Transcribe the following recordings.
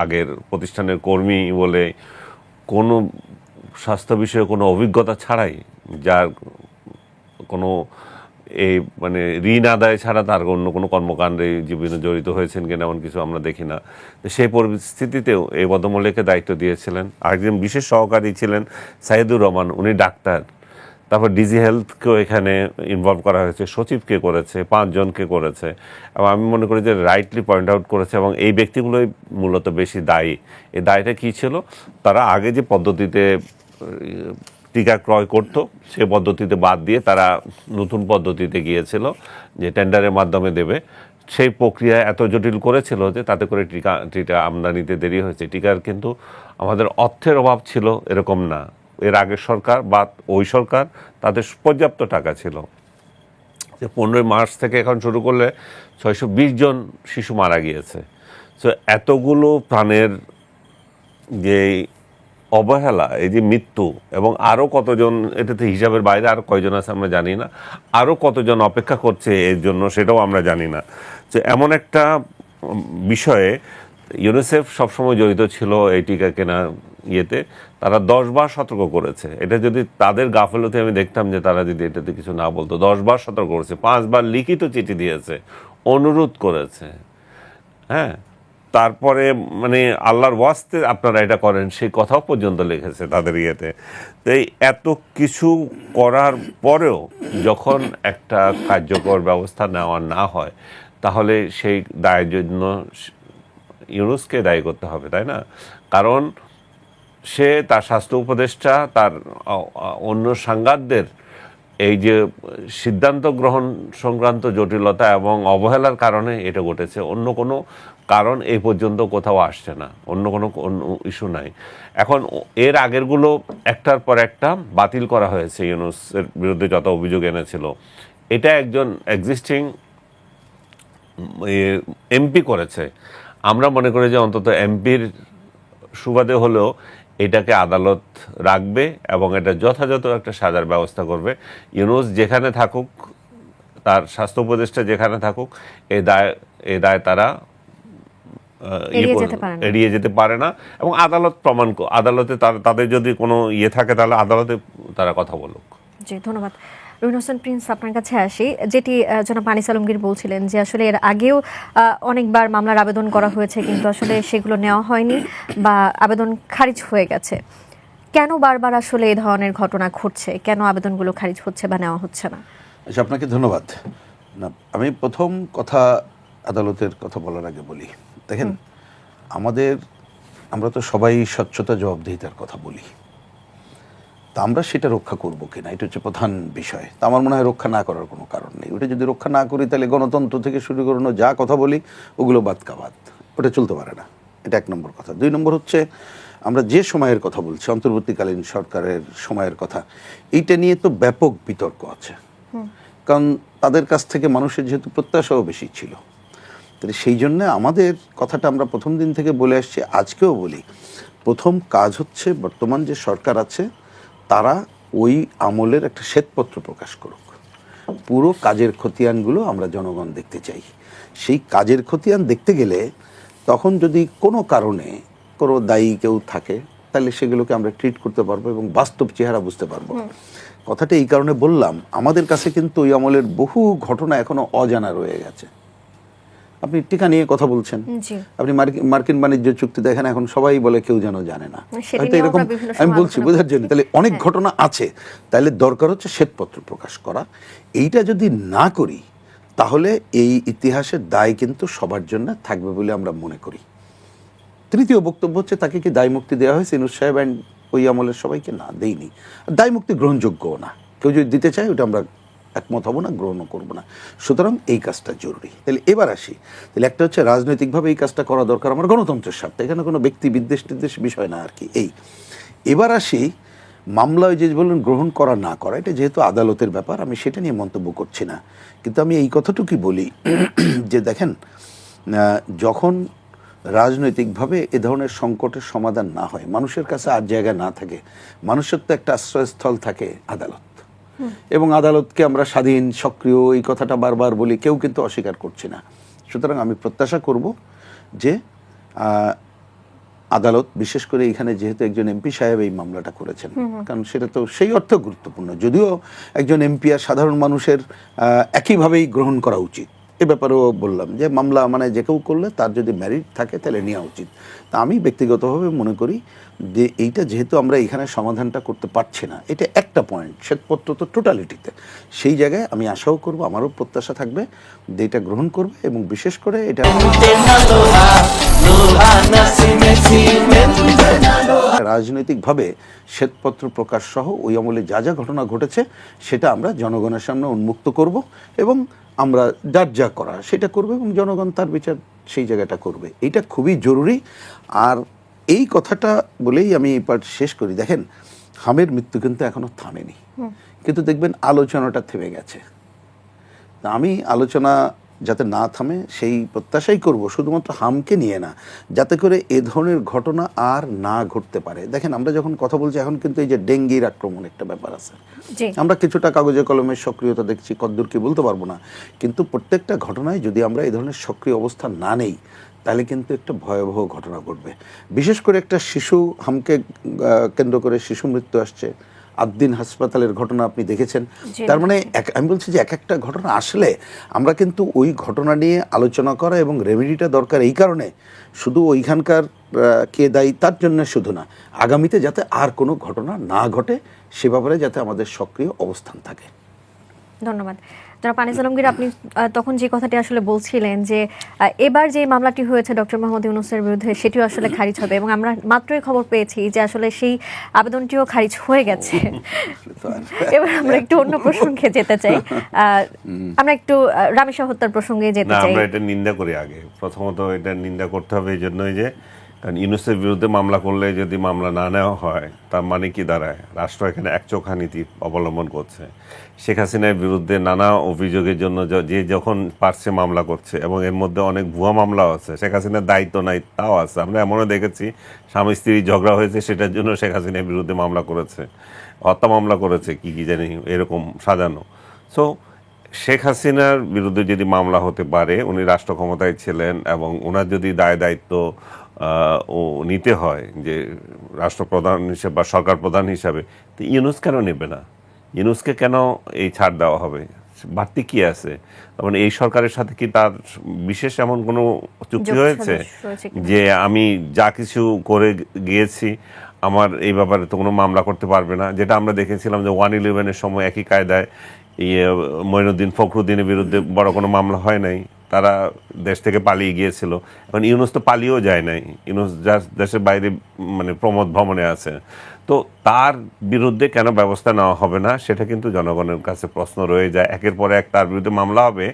আগের প্রতিষ্ঠানের কর্মী বলে কোনো স্বাস্থ্য বিষয়ে কোনো অভিজ্ঞতা ছাড়াই, যার কোনো এই মানে ঋণ আদায় ছাড়া তার অন্য কোনো কর্মকাণ্ডে জীবনে জড়িত হয়েছেন কিনা এমন কিছু আমরা দেখি না। সেই পরিস্থিতিতেও এই ভদ্রমহিলাকে দায়িত্ব দিয়েছিলেন। আরেকজন বিশেষ সহকারী ছিলেন সাইদুর রহমান, উনি ডাক্তার। তারপর ডিজি হেলথকেও এখানে ইনভলভ করা হয়েছে, সচিবকে করেছে, 5 জনকে করেছে, এবং আমি মনে করি যে রাইটলি পয়েন্ট আউট করেছে। এবং এই ব্যক্তিগুলোই মূলত বেশি দায়ী। এই দায়টা কী ছিল? তারা আগে যে পদ্ধতিতে টিকা ক্রয় করতো সে পদ্ধতিতে বাদ দিয়ে তারা নতুন পদ্ধতিতে গিয়েছিল যে টেন্ডারের মাধ্যমে দেবে। সেই প্রক্রিয়া এত জটিল করেছিল যে তাতে করে টিকা আমদানিতে দেরি হয়েছে। টিকার কিন্তু আমাদের অর্থের অভাব ছিল এরকম না। এর আগের সরকার বা ওই সরকার তাদের পর্যাপ্ত টাকা ছিল। যে 15 মার্চ থেকে এখন শুরু করলে 620 জন শিশু মারা গিয়েছে। সো এতগুলো প্রাণের যে অবহেলা, এই যে মৃত্যু, এবং আরও কতজন এটাতে হিসাবের বাইরে আরও কয়জন আছে আমরা জানি না, আরও কতজন অপেক্ষা করছে এর জন্য সেটাও আমরা জানি না। তো এমন একটা বিষয়ে ইউনিসেফ সবসময় জড়িত ছিল এই টিকা কেনা ইয়েতে। তারা 10 বার সতর্ক করেছে। এটা যদি তাদের গাফিলতি আমি দেখতাম যে তারা যদি এটাতে কিছু না বলতো, 10 বার সতর্ক করেছে, 5 বার লিখিত চিঠি দিয়েছে, অনুরোধ করেছে। হ্যাঁ, তারপরে মানে আল্লাহর ওয়াস্তে আপনারা এটা করেন সেই কথাও পর্যন্ত লিখেছে তাদের ইয়েতে। তো এই এত কিছু করার পরেও যখন একটা কার্যকর ব্যবস্থা নেওয়া না হয়, তাহলে সেই দায়ের জন্য ইউনুসকে দায়ী করতে হবে, তাই না? কারণ সে তার স্বাস্থ্য উপদেষ্টা, তার অন্য সাংবাদিকদের এই যে সিদ্ধান্ত গ্রহণ সংক্রান্ত জটিলতা এবং অবহেলার কারণে এটা ঘটেছে। অন্য কোনো কারণ এই পর্যন্ত কোথাও আসছে না, অন্য কোনো ইস্যু নাই। এখন এর আগেরগুলো একটার পর একটা বাতিল করা হয়েছে ইউনুসের বিরুদ্ধে যত অভিযোগ এনেছিল। এটা একজন এক্সিস্টিং এমপি করেছে। আমরা মনে করি যে অন্তত এমপির সুবাদে হলেও এটাকে আদালত রাখবে এবং এটা যথাযথ একটা সাজার ব্যবস্থা করবে। ইউনুস যেখানে থাকুক, তার স্বাস্থ্য উপদেষ্টা যেখানে থাকুক, এই দায় তারা এড়িয়ে যেতে পারে না। এবং আদালত আদালতে তাদের যদি কোনো ইয়ে থাকে তাহলে আদালতে তারা কথা বলুক। জি, ধন্যবাদ। রুহিন হোসেন প্রিন্স, আপনার কাছে আসি। যেটি জনাব আনিস আলমগীর বলছিলেন যে আসলে এর আগেও অনেকবার মামলার আবেদন করা হয়েছে, কিন্তু আসলে সেগুলো নেওয়া হয়নি বা আবেদন খারিজ হয়ে গেছে। কেন বারবার আসলে এই ধরনের ঘটনা ঘটছে? কেন আবেদনগুলো খারিজ হচ্ছে বা নেওয়া হচ্ছে না? আচ্ছা, আপনাকে ধন্যবাদ। না, আমি প্রথম কথা আদালতের কথা বলার আগে বলি, দেখেন আমরা তো সবাই স্বচ্ছতা জবাবদিহিতার কথা বলি, তা আমরা সেটা রক্ষা করবো কিনা এটা হচ্ছে প্রধান বিষয়। তা আমার মনে হয় রক্ষা না করার কোনো কারণ নেই। ওটা যদি রক্ষা না করি তাহলে গণতন্ত্র থেকে শুরু করানো যা কথা বলি ওগুলো বাদ কাবাদ, ওটা চলতে পারে না। এটা 1 নম্বর কথা। 2 নম্বর হচ্ছে আমরা যে সময়ের কথা বলছি, অন্তর্বর্তীকালীন সরকারের সময়ের কথা, এইটা নিয়ে তো ব্যাপক বিতর্ক আছে। কারণ তাদের কাছ থেকে মানুষের যেহেতু প্রত্যাশাও বেশি ছিল, তাহলে সেই জন্য আমাদের কথাটা আমরা প্রথম দিন থেকে বলে আসছি, আজকেও বলি, প্রথম কাজ হচ্ছে বর্তমান যে সরকার আছে তারা ওই আমলের একটা শ্বেতপত্র প্রকাশ করুক। পুরো কাজের খতিয়ানগুলো আমরা জনগণ দেখতে চাই। সেই কাজের খতিয়ান দেখতে গেলে তখন যদি কোনো কারণে কোনো দায়ী কেউ থাকে তাহলে সেগুলোকে আমরা ট্রিট করতে পারবো এবং বাস্তব চেহারা বুঝতে পারবো। কথাটা এই কারণে বললাম, আমাদের কাছে কিন্তু ওই আমলের বহু ঘটনা এখনো অজানা রয়ে গেছে। আপনি টিকা নিয়ে কথা বলছেন, আপনি মার্কিন বাণিজ্য চুক্তি দেখেন, এখন সবাই বলে কেউ যেন জানে না, হয়তো এরকম আমি বলছি বোঝার জন্য। তাহলে অনেক ঘটনা আছে, তাহলে দরকার হচ্ছে শ্বেতপত্র প্রকাশ করা। এইটা যদি না করি তাহলে এই ইতিহাসের দায় কিন্তু সবার জন্য থাকবে বলে আমরা মনে করি। তৃতীয় বক্তব্য হচ্ছে, তাকে কি দায় মুক্তি দেওয়া হয়েছে ইউনূস সাহেব অ্যান্ড ওই আমলের সবাইকে? না, দেইনি। দায় মুক্তি গ্রহণযোগ্যও না। কেউ যদি দিতে চায় ওটা আমরা একমত হব না, গ্রহণও করবো না। সুতরাং এই কাজটা জরুরি। তাহলে এবার আসি, তাহলে একটা হচ্ছে রাজনৈতিকভাবে এই কাজটা করা দরকার আমার গণতন্ত্রের স্বার্থে, এখানে কোনো ব্যক্তি বিদ্বেষ টিদ্বেষ বিষয় না আর কি। এবার আসি মামলায় যে বললেন গ্রহণ করা না করা, এটা যেহেতু আদালতের ব্যাপার আমি সেটা নিয়ে মন্তব্য করছি না, কিন্তু আমি এই কথাটুকুই বলি যে দেখেন, যখন রাজনৈতিকভাবে এ ধরনের সংকটের সমাধান না হয়, মানুষের কাছে আর জায়গা না থাকে, মানুষের তো একটা আশ্রয়স্থল থাকে আদালত, এবং আদালতকে আমরা স্বাধীন সক্রিয় এই কথাটা বারবার বলি, কেউ কিন্তু অস্বীকার করছে না। সুতরাং আমি প্রত্যাশা করব যে আদালত, বিশেষ করে এখানে যেহেতু একজন এমপি সাহেব এই মামলাটা করেছেন, কারণ সেটা তো সেই অর্থে গুরুত্বপূর্ণ, যদিও একজন এমপি আর সাধারণ মানুষের একইভাবেই গ্রহণ করা উচিত। এ ব্যাপারেও বললাম যে মামলা মানে যে কেউ করলে তার যদি মেরিট থাকে তাহলে নেওয়া উচিত। তা আমি ব্যক্তিগতভাবে মনে করি যে এইটা যেহেতু আমরা এখানে সমাধানটা করতে পারছি না, এটা একটা পয়েন্ট, শ্বেতপত্র তো টোটালিটিতে, সেই জায়গায় আমি আশাও করব, আমারও প্রত্যাশা থাকবে যে এটা গ্রহণ করবে, এবং বিশেষ করে এটা রাজনৈতিকভাবে শ্বেতপত্র প্রকাশ সহ ওই আমলে যা যা ঘটনা ঘটেছে সেটা আমরা জনগণের সামনে উন্মুক্ত করব, এবং আমরা যার যা করা সেটা করবে, এবং জনগণ তার বিচার সেই জায়গাটা করবে। এটা খুবই জরুরি। আর এই কথাটা বলেই আমি এই পার্ট শেষ করি। দেখেন, হামের মৃত্যু কিন্তু এখনো থামেনি, কিন্তু দেখবেন আলোচনাটা থেমে গেছে। তা আমি আলোচনা যাতে না থামে সেই প্রত্যাশাই করব, শুধুমাত্র হামকে নিয়ে না, যাতে করে এ ধরনের ঘটনা আর না ঘটতে পারে। দেখেন, আমরা যখন কথা বলছি এখন কিন্তু এই যে ডেঙ্গির আক্রমণ একটা ব্যাপার আছে, আমরা কিছুটা কাগজে কলমের সক্রিয়তা দেখছি, কদ্দূর কি বলতে পারবো না, কিন্তু প্রত্যেকটা ঘটনায় যদি আমরা এই ধরনের সক্রিয় অবস্থান না নেই তাহলে কিন্তু একটা ভয়াবহ ঘটনা ঘটবে। বিশেষ করে একটা শিশু হামকে কেন্দ্র করে শিশু মৃত্যু আসছে, আদ্দিন হাসপাতালের ঘটনা আপনি দেখেছেন। তার মানে আমি বলছি যে এক একটা ঘটনা আসলে আমরা কিন্তু ওই ঘটনা নিয়ে আলোচনা করা এবং রেমেডিটা দরকার এই কারণে, শুধু ওইখানকার কে দায়ী তার জন্য শুধু না, আগামীতে যাতে আর কোনো ঘটনা না ঘটে সে ব্যাপারে যাতে আমাদের সক্রিয় অবস্থান থাকে। ধন্যবাদ। জনাব আনিস আলমগীর, আপনি তখন যে কথাটি আসলে বলছিলেন যে এবার যে মামলাটি হয়েছে ডক্টর মোহাম্মদ ইউনূসের বিরুদ্ধে সেটিও আসলে খারিজ হবে, এবং আমরা মাত্রই খবর পেয়েছি যে আসলে সেই আবেদনটিও খারিজ হয়ে গেছে। এবার আমরা একটু অন্য প্রসঙ্গে যেতে চাই, আমরা একটু রামেশা হত্যার প্রসঙ্গে যেতে চাই। আমরা এটা নিন্দা করি আগে, প্রথমত এটা নিন্দা করতে হবে এই জন্যই যে কারণ ইউনূসের বিরুদ্ধে মামলা করলে যদি মামলা না নেওয়া হয় তার মানে কি দাঁড়ায়, রাষ্ট্র এখানে একচোখা নীতি অবলম্বন করছে। শেখ হাসিনার বিরুদ্ধে নানা অভিযোগের জন্য যে যখন পারছে মামলা করছে, এবং এর মধ্যে অনেক ভুয়া মামলাও আছে, শেখ হাসিনার দায়িত্ব নাই তাও আছে। আমরা এমনও দেখেছি স্বামী স্ত্রী ঝগড়া হয়েছে সেটার জন্য শেখ হাসিনার বিরুদ্ধে মামলা করেছে, হত্যা মামলা করেছে, কি কি জানি এরকম সাজানো। সো শেখ হাসিনার বিরুদ্ধে যদি মামলা হতে পারে, উনি রাষ্ট্র ক্ষমতায় ছিলেন, এবং ওনার যদি দায় দায়িত্ব ও নিতে হয় যে রাষ্ট্রপ্রধান হিসেবে বা সরকার প্রধান হিসাবে, তো ইউনূস কেন নেবে না? ইউনূসকে কেন এই ছাড় দেওয়া হবে? বাড়তি কি আছে? মানে এই সরকারের সাথে কি তার বিশেষ এমন কোনো চুক্তি হয়েছে যে আমি যা কিছু করে গিয়েছি আমার এই ব্যাপারে তো কোনো মামলা করতে পারবে না? যেটা আমরা দেখেছিলাম যে 1/11-এর সময় একই কায়দায় মঈনুদ্দিন ফখরুদ্দিনের বিরুদ্ধে বড় কোনো মামলা হয় নাই, তারা দেশ থেকে পালিয়ে গিয়েছিল। এখন ইউনূস তো পালিয়েও যায় নাই, ইউনূস দেশের বাইরে মানে প্রমোদ ভ্রমণে আছে। তো তার বিরুদ্ধে কেন ব্যবস্থা নেওয়া হবে না সেটা কিন্তু জনগণের কাছে প্রশ্ন রয়ে যায়। একের পর এক তার বিরুদ্ধে মামলা হবে,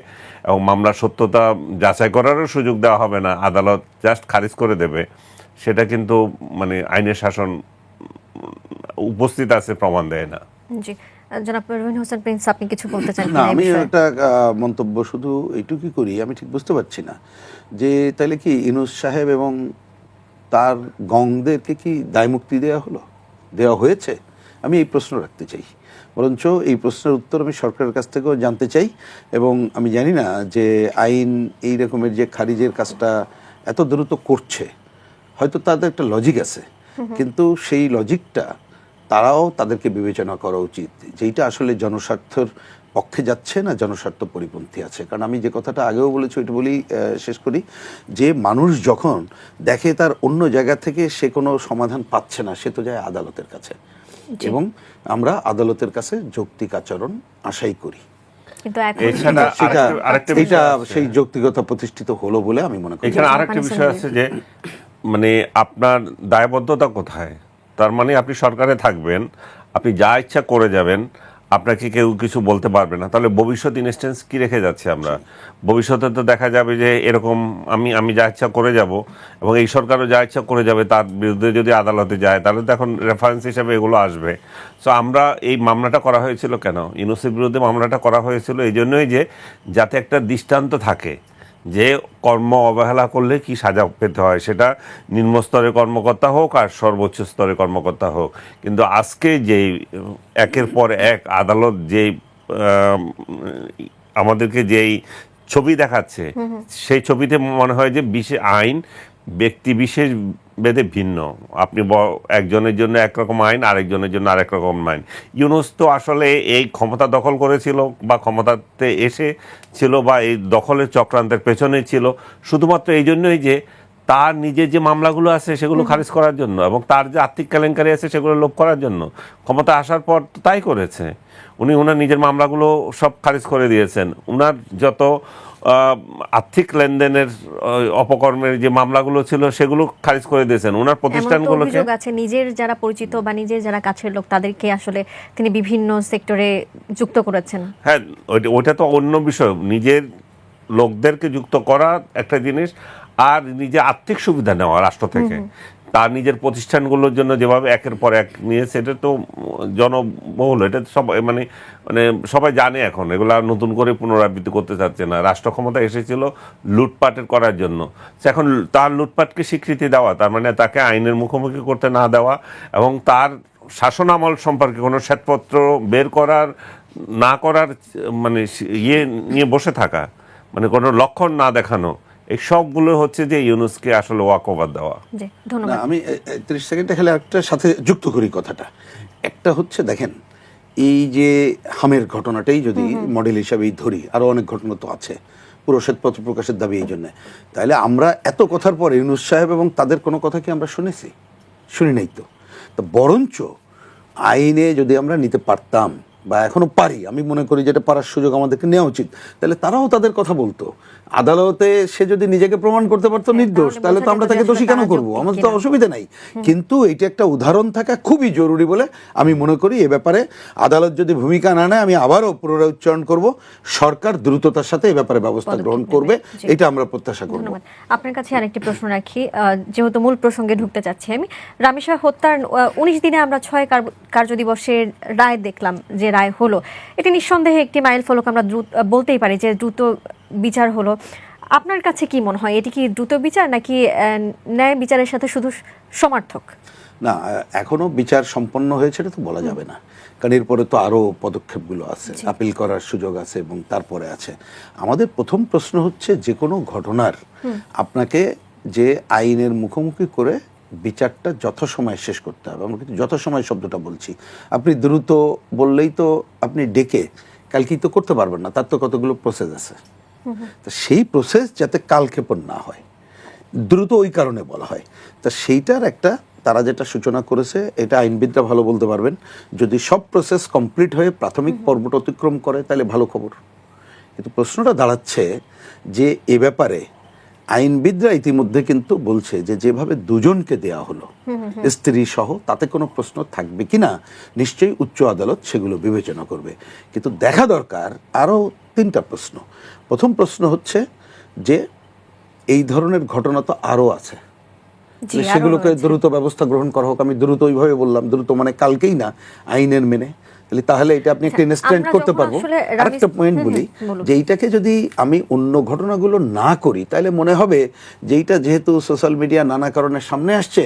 এবং মামলার সত্যতা যাচাই করারও সুযোগ দেওয়া হবে না, আদালত জাস্ট খারিজ করে দেবে। সেটা কিন্তু মানে আইনের শাসন উপস্থিত আছে প্রমাণ দেয় না। জি, জনাব রবিন হোসেন প্রিন্স, আপনি কিছু বলতে চান? না, আমি একটা মন্তব্য শুধু এইটুকুই করি, আমি ঠিক বুঝতে পারছি না যে তাহলে কি ইউনূস সাহেব এবং তার গংদেরকে কি দায়মুক্তি দেওয়া হয়েছে? আমি এই প্রশ্ন রাখতে চাই। বরঞ্চ এই প্রশ্নের উত্তর আমি সরকারের কাছ থেকেও জানতে চাই, এবং আমি জানি না যে আইন এই রকমের যে খারিজের কাজটা এত দ্রুত করছে, হয়তো তাদের একটা লজিক আছে, কিন্তু সেই লজিকটা তারাও তাদেরকে বিবেচনা করা উচিত, যেইটা আসলে জনস্বার্থের পক্ষে যাচ্ছে না জনস্বার্থ পরিপন্থী আছে। কারণ আমি যে কথাটা আগেও বলেছি ওইটা বলেই শেষ করি, যে মানুষ যখন দেখে তার অন্য জায়গা থেকে সে কোনো সমাধান পাচ্ছে না, সে তো যায় আদালতের কাছে, এবং আমরা আদালতের কাছে যৌক্তিক আচরণ আশাই করি। কিন্তু এটা সেই যৌক্তিকতা প্রতিষ্ঠিত হলো বলে আমি মনে করি। এখানে আরেকটা বিষয় আছে যে মানে আপনার দায়বদ্ধতা কোথায়? তার মানে আপনি সরকারে থাকবেন, আপনি যা ইচ্ছা করে যাবেন, আপনাকে কেউ কিছু বলতে পারবে না। তাহলে ভবিষ্যৎ ইনস্ট্যান্স কি রেখে যাচ্ছে আমরা? ভবিষ্যতে তো দেখা যাবে যে এরকম আমি যা ইচ্ছা করে যাব, এবং এই সরকারও যা ইচ্ছা করে যাবে, তার বিরুদ্ধে যদি আদালতে যায় তাহলে তো এখন রেফারেন্স হিসেবে এগুলো আসবে। সো আমরা এই মামলাটা করা হয়েছিল কেন? ইউনূসের বিরুদ্ধে মামলাটা করা হয়েছিল এই জন্যই যে যাতে একটা দৃষ্টান্ত থাকে যে কর্ম অবহেলা করলে কি সাজা পেতে হয়, সেটা নিম্নস্তরের কর্মকর্তা হোক আর সর্বোচ্চ স্তরের কর্মকর্তা হোক। কিন্তু আজকে যেই একের পর এক আদালত যেই আমাদেরকে যেই ছবি দেখাচ্ছে, সেই ছবিতে মনে হয় যে আইন ব্যক্তি বিশেষ ভেদে ভিন্ন। আপনি একজনের জন্য একরকম আইন, আরেকজনের জন্য আরেক রকম আইন। ইউনূস তো আসলে এই ক্ষমতা দখল করেছিল বা ক্ষমতাতে এসেছিল বা এই দখলের চক্রান্তের পেছনে ছিল শুধুমাত্র এই জন্যই যে তার নিজের যে মামলাগুলো আছে সেগুলো খারিজ করার জন্য, এবং তার যে আর্থিক কেলেঙ্কারি আছে সেগুলো লোপ করার জন্য। ক্ষমতা আসার পর তো তাই করেছে। উনি ওনার নিজের মামলাগুলো সব খারিজ করে দিয়েছেন। উনার যত আর্থিক লেনদেনের অপকর্মের যে মামলাগুলো ছিল সেগুলো খারিজ করে দিয়েছেন। ওনার প্রতিষ্ঠানগুলোকে অভিযোগ আছে নিজের যারা পরিচিত বা নিজের যারা কাছের লোক তাদেরকে আসলে তিনি বিভিন্ন সেক্টরে যুক্ত করেছেন। হ্যাঁ, ওইটা তো অন্য বিষয়। নিজের লোকদেরকে যুক্ত করা একটা জিনিস, আর নিজে আর্থিক সুবিধা নেওয়া রাষ্ট্র থেকে তার নিজের প্রতিষ্ঠানগুলোর জন্য যেভাবে একের পর এক নিয়েছে, এটা তো জনবহুল। এটা সবাই মানে মানে সবাই জানে এখন, এগুলা নতুন করে পুনরাবৃত্তি করতে চাচ্ছে না। রাষ্ট্র ক্ষমতা এসেছিল লুটপাটের করার জন্য। এখন তার লুটপাটকে স্বীকৃতি দেওয়া, তার মানে তাকে আইনের মুখোমুখি করতে না দেওয়া এবং তার শাসন আমল সম্পর্কে কোনো শ্বেতপত্র বের করার না করার মানে ইয়ে নিয়ে বসে থাকা, মানে কোনো লক্ষণ না দেখানো, এই সবগুলো হচ্ছে যে ইউনূসকে আসলে ওয়াকওভার দেওয়া। জি, না, ধন্যবাদ। আমি 30 সেকেন্ডে খেলে একটা সাথে যুক্ত করি কথাটা। একটা হচ্ছে দেখেন, এই যে হামের ঘটনাটাই যদি মডেল হিসাবেই ধরি, আরো অনেক ঘটনা তো আছে, পুরো শ্বেতপত্র প্রকাশের দাবি এই জন্য। তাহলে আমরা এত কথার পরে ইউনূস সাহেব এবং তাদের কোনো কথা কি আমরা শুনেছি? শুনি নাই তো। তো বরঞ্চ আইনে যদি আমরা নিতে পারতাম বা এখনো পারি, আমি মনে করি যেটা পারার সুযোগ আমাদেরকে নেওয়া উচিত, তাহলে তারাও তাদের কথা বলতো। আদালতে সে যদি নিজেকে প্রমাণ করতে পারতো নির্দোষ, তাহলে তো আমরা তাকে দোষী কেন করবো? আমাদের তো অসুবিধা নাই। কিন্তু এটা একটা উদাহরণ থাকা খুবই জরুরি বলে আমি মনে করি। এ ব্যাপারে আদালত যদি ভূমিকা না নেয়, আমি আবারও পুনরায় উচ্চারণ করব, সরকার দ্রুততার সাথে এ ব্যাপারে ব্যবস্থা গ্রহণ করবে, এটা আমরা প্রত্যাশা করব। ধন্যবাদ। আপনার কাছে আরেকটি প্রশ্ন রাখি, যেহেতু মূল প্রসঙ্গে ঢুকতে চাচ্ছি আমি। রামেশা হত্যার 19 দিনে আমরা 6 কার্যদিবসের রায় দেখলাম, যে রায় হলো, এটি নিঃসন্দেহে একটি মাইল ফলক। আমরা বলতেই পারি যে দ্রুত বিচার হলো। আপনার কাছে কি মনে হয়, এটি কি দ্রুত বিচার নাকি ন্যায় বিচারের সাথে শুধু সমার্থক? না, এখনো বিচার সম্পন্ন হয়েছে এটা তো বলা যাবে না, কারণ এরপরে তো আরো পদক্ষেপগুলো আছে, আপিল করার সুযোগ আছে এবং তারপরে আছে। আমাদের প্রথম প্রশ্ন হচ্ছে, যে কোনো ঘটনার আপনাকে যে আইনের মুখোমুখি করে বিচারটা যথাসময়ে শেষ করতে হবে। আমরা কিন্তু যথাসময় শব্দটা বলছি। আপনি দ্রুত বললেই তো আপনি ডেকে কালকেই তো করতে পারবেন না, তার তো কতগুলো প্রসেস আছে। তো সেই প্রসেস যাতে কালক্ষেপণ না হয়, দ্রুত ওই কারণে বলা হয়। তা সেইটার একটা তারা যেটা সূচনা করেছে, এটা আইনবিদরা ভালো বলতে পারবেন। যদি সব প্রসেস কমপ্লিট হয়ে প্রাথমিক পর্বটা অতিক্রম করে তাহলে ভালো খবর। কিন্তু প্রশ্নটা দাঁড়াচ্ছে যে এ ব্যাপারে আইনবিদরা ইতিমধ্যে কিন্তু বলছে যে যেভাবে দুজনকে দেয়া হলো স্ত্রী সহ, তাতে কোনো প্রশ্ন থাকবে কিনা নিশ্চয়ই উচ্চ আদালত সেগুলো বিবেচনা করবে। কিন্তু দেখা দরকার আরও 3টা প্রশ্ন। প্রথম প্রশ্ন হচ্ছে যে এই ধরনের ঘটনা তো আরও আছে, সেগুলোকে দ্রুত ব্যবস্থা গ্রহণ করা হোক। আমি দ্রুত ওইভাবে বললাম, দ্রুত মানে কালকেই না, আইনের মেনে। তাহলে এটা আপনি একটা ইনস্ট্যান্ট করতে পারবো। আরেকটা পয়েন্ট বলি, যে এইটাকে যদি আমি অন্য ঘটনাগুলো না করি, তাহলে মনে হবে যে এইটা যেহেতু সোশ্যাল মিডিয়া নানা কারণে সামনে আসছে,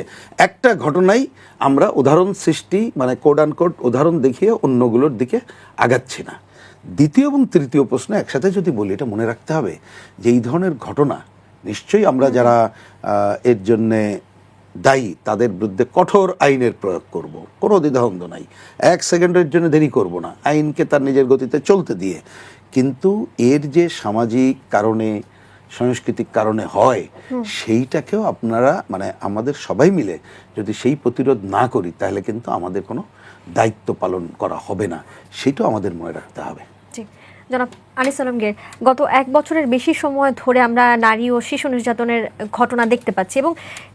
একটা ঘটনাই আমরা উদাহরণ সৃষ্টি, মানে কোড অ্যান্ড কোড উদাহরণ দেখিয়ে অন্যগুলোর দিকে আগাচ্ছি না। দ্বিতীয় এবং তৃতীয় প্রশ্ন একসাথে যদি বলি, এটা মনে রাখতে হবে যে এই ধরনের ঘটনা নিশ্চয়ই আমরা যারা এর জন্যে দায়ী তাদের বিরুদ্ধে কঠোর আইনের প্রয়োগ করব, কোনো দ্বিধাদ্বন্দ্ব নাই। 1 সেকেন্ডের জন্য দেরি করব না, আইনকে তার নিজের গতিতে চলতে দিয়ে। কিন্তু এর যে সামাজিক কারণে, সাংস্কৃতিক কারণে হয়, সেইটাকেও আপনারা মানে আমাদের সবাই মিলে যদি সেই প্রতিরোধ না করি, তাহলে কিন্তু আমাদের কোনো দায়িত্ব পালন করা হবে না, সেটাও আমাদের মনে রাখতে হবে। জনাব আনিস আলমগীর, গত 1 বছরের বেশি সময় ধরে আমরা নারী ও শিশু নির্যাতনের ঘটনা দেখতে পাচ্ছি, এবং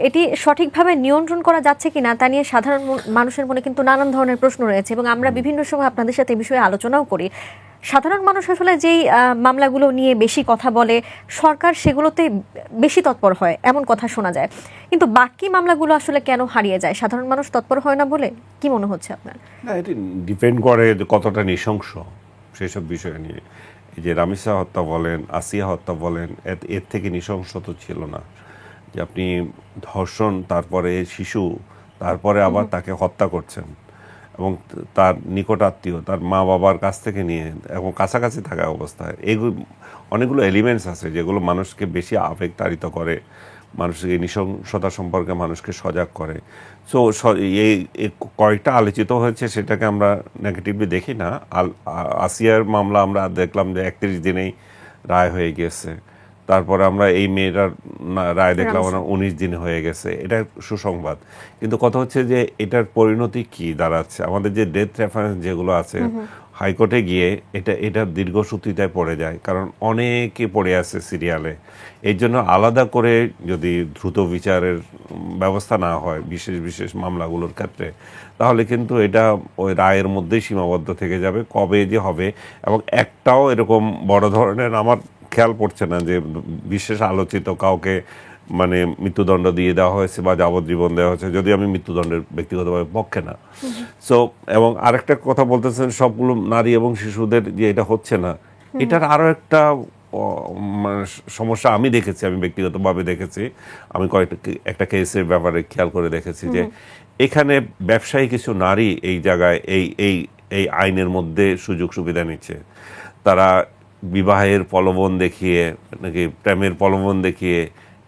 এটি সঠিকভাবে নিয়ন্ত্রণ করা যাচ্ছে কিনা তা নিয়ে সাধারণ মানুষের মনে কিন্তু নানান ধরনের প্রশ্ন রয়েছে, এবং আমরা বিভিন্ন সময় আপনাদের সাথে এই বিষয়ে আলোচনাও করি। সাধারণ মানুষ আসলে যেই মামলাগুলো নিয়ে বেশি কথা বলে, সরকার সেগুলোতে বেশি তৎপর হয় এমন কথা শোনা যায়, কিন্তু বাকি মামলাগুলো আসলে কেন হারিয়ে যায়? সাধারণ মানুষ তৎপর হয় না বলে কি মনে হচ্ছে আপনার? না, এটি ডিপেন্ড করে কতটা নৃশংস সেসব বিষয় নিয়ে। এই যে রামিসা হত্যা বলেন, আসিয়া হত্যা বলেন, এর থেকে নৃশংস তো ছিল না। যে আপনি ধর্ষণ, তারপরে শিশু, তারপরে আবার তাকে হত্যা করছেন, এবং তার নিকট আত্মীয়, তার মা বাবার কাছ থেকে নিয়ে, এবং কাছাকাছি থাকা অবস্থায়, এগুলো অনেকগুলো এলিমেন্টস আছে যেগুলো মানুষকে বেশি আবেগতাড়িত করে মানুষকে এই নৃশংসতা সম্পর্কে মানুষকে সজাগ করে। সো এই কয়টা আলোচিত হয়েছে সেটাকে আমরা নেগেটিভলি দেখি না। আসিয়ার মামলা আমরা দেখলাম যে 31 দিনেই রায় হয়ে গেছে, তারপরে আমরা এই মেয়েটার রায় দেখলাম আমরা 19 দিনে হয়ে গেছে, এটা সুসংবাদ। কিন্তু কথা হচ্ছে যে এটার পরিণতি কি দাঁড়াচ্ছে, আমাদের যে ডেথ রেফারেন্স যেগুলো আছে হাইকোর্টে গিয়ে এটা দীর্ঘসূত্রিতায় পড়ে যায়, কারণ অনেকে পড়ে আছে সিরিয়ালে। এই জন্য আলাদা করে যদি দ্রুত বিচারের ব্যবস্থা না হয় বিশেষ বিশেষ মামলাগুলোর ক্ষেত্রে, তাহলে কিন্তু এটা ওই রায়ের মধ্যেই সীমাবদ্ধ থেকে যাবে। কবে যে হবে, এবং একটাও এরকম বড় ধরনের আমার খেয়াল পড়ছে না যে বিশেষ আলোচিত কাউকে মানে মৃত্যুদণ্ড দিয়ে দেওয়া হয়েছে বা যাবজ্জীবন দেওয়া হয়েছে, যদি আমি মৃত্যুদণ্ডের ব্যক্তিগতভাবে পক্ষে না। সো এবং আরেকটা কথা বলতেছেন সবগুলো নারী এবং শিশুদের যে এটা হচ্ছে না, এটার আরো একটা মানে সমস্যা আমি দেখেছি, আমি ব্যক্তিগতভাবে দেখেছি। আমি একটা কেসের ব্যাপারে খেয়াল করে দেখেছি যে এখানে ব্যবসায়ী কিছু নারী এই জায়গায় এই আইনের মধ্যে সুযোগ সুবিধা নিচ্ছে। তারা বিবাহের প্রলোভন দেখিয়ে, নাকি প্রেমের প্রলোভন দেখিয়ে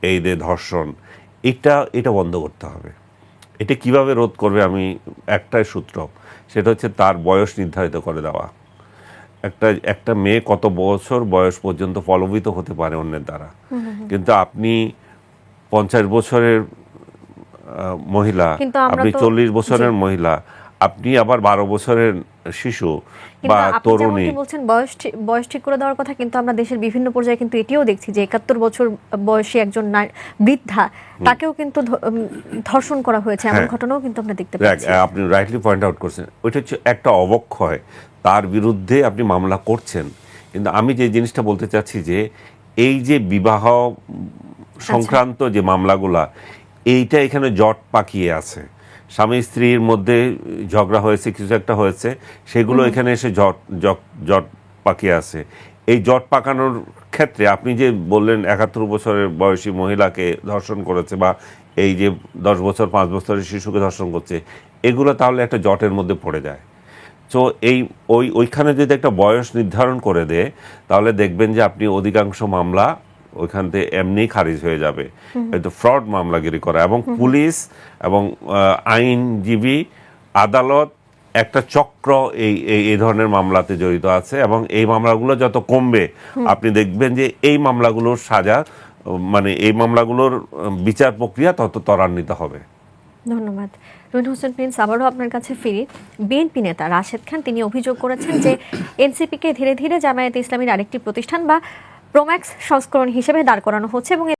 এই যে ধর্ষণ, এটা বন্ধ করতে হবে। এটা কিভাবে রোধ করবে, আমি একটাই সূত্র, সেটা হচ্ছে তার বয়স নির্ধারিত করে দেওয়া। একটা মেয়ে কত বছর বয়স পর্যন্ত প্রলোভিত হতে পারে অন্যের দ্বারা, কিন্তু আপনি 50 বছরের মহিলা, আপনি 40 বছরের মহিলা, আপনি আবার 12 বছরের শিশু বা তরুণী বলছেন বয়স ঠিক করে দেওয়ার কথা, কিন্তু আমরা দেশের বিভিন্ন পর্যায়ে কিন্তু এটিও দেখছি যে 71 বছর বয়সী একজন বৃদ্ধা, তাকেও কিন্তু ধর্ষণ করা হয়েছে, এমন ঘটনাও কিন্তু আমরা দেখতে পাচ্ছি। আপনি রাইটলি পয়েন্ট আউট করছেন, ওইটা হচ্ছে একটা অবক্ষয়, তার বিরুদ্ধে আপনি মামলা করছেন। কিন্তু আমি যে জিনিসটা বলতে চাচ্ছি যে এই যে বিবাহ সংক্রান্ত যে মামলাগুলা, এইটা এখানে জট পাকিয়ে আছে। স্বামী স্ত্রীর মধ্যে ঝগড়া হয়েছে, কিছু একটা হয়েছে, সেগুলো এখানে এসে জট পাকিয়ে আছে। এই জট পাকানোর ক্ষেত্রে আপনি যে বললেন 71 বছরের বয়সী মহিলাকে ধর্ষণ করেছে, বা এই যে 10 বছর 5 বছরের শিশুকে ধর্ষণ করছে, এগুলো তাহলে একটা জটের মধ্যে পড়ে যায়। তো ওইখানে যদি একটা বয়স নির্ধারণ করে দেয়, তাহলে দেখবেন যে আপনি অধিকাংশ মামলা ওইখান থেকে এমনি খারিজ হয়ে যাবে। হয়তো ফ্রড মামলাগিরি করা, এবং পুলিশ এবং আইনজীবী, আদালত একটা চক্র এই ধরনের মামলাতে জড়িত আছে, এবং এই মামলাগুলো যত কমবে আপনি দেখবেন যে এই মামলাগুলোর সাজা, মানে এই মামলাগুলোর বিচার প্রক্রিয়া তত ত্বরান্বিত হবে। ধন্যবাদ। রুহিন হোসেন প্রিন্স, আবারও আপনার কাছে ফিরি। বিএনপি নেতা রাশেদ খান তিনি অভিযোগ করেছেন যে এনসিপিকে ধীরে ধীরে জামায়াতে ইসলামীর আরেকটি প্রতিষ্ঠান বা প্রোম্যাক্স সংস্করণ হিসেবে দাঁড় করানো হচ্ছে, এবং